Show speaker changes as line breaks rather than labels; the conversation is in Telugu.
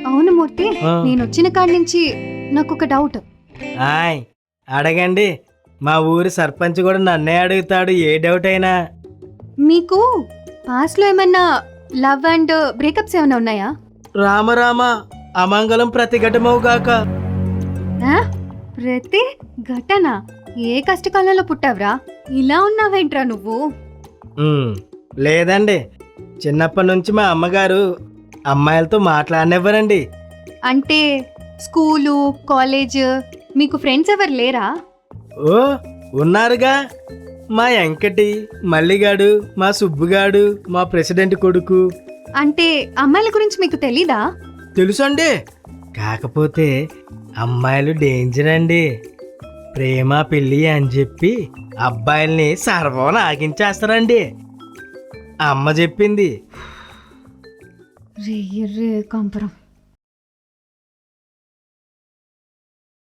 అవును మూర్తి, నేను వచ్చిన కాడి నుంచి నాకు ఒక డౌట్.
ఆయ్ అడగండి. మా ఊరి సర్పంచ్ కూడా నన్నే అడుగుతాడు ఏ డౌట్ అయినా.
మీకు పాస్ట్ లో ఏమన్నా లవ్ అండ్ బ్రేకప్స్ ఏమైనా ఉన్నాయా?
రామ అమంగళం ప్రతిఘటమవుగాక.
ఆ? ప్రతి ఘటన? ఏ కష్టకాలంలో పుట్టావురా? ఇలా ఉన్నావేంట్రా నువ్వు?
లేదండి, చిన్నప్పటి నుంచి మా అమ్మగారు అమ్మాయిలతో మాట్లాడనివ్వరండి.
అంటే స్కూలు కాలేజ్ మీకు ఫ్రెండ్స్ ఎవరు లేరా?
ఓ ఉన్నారుగా, మా వెంకటి, మల్లిగాడు, మా సుబ్బుగాడు, మా ప్రెసిడెంట్ కొడుకు.
అంటే అమ్మాయిల గురించి మీకు తెలీదా?
తెలుసండి, కాకపోతే అమ్మాయిలు డేంజర్ అండి. ప్రేమ పెళ్ళి అని చెప్పి అబ్బాయిల్ని సర్వం ఆగించేస్తారండి. అమ్మ చెప్పింది.
రే కంపరం.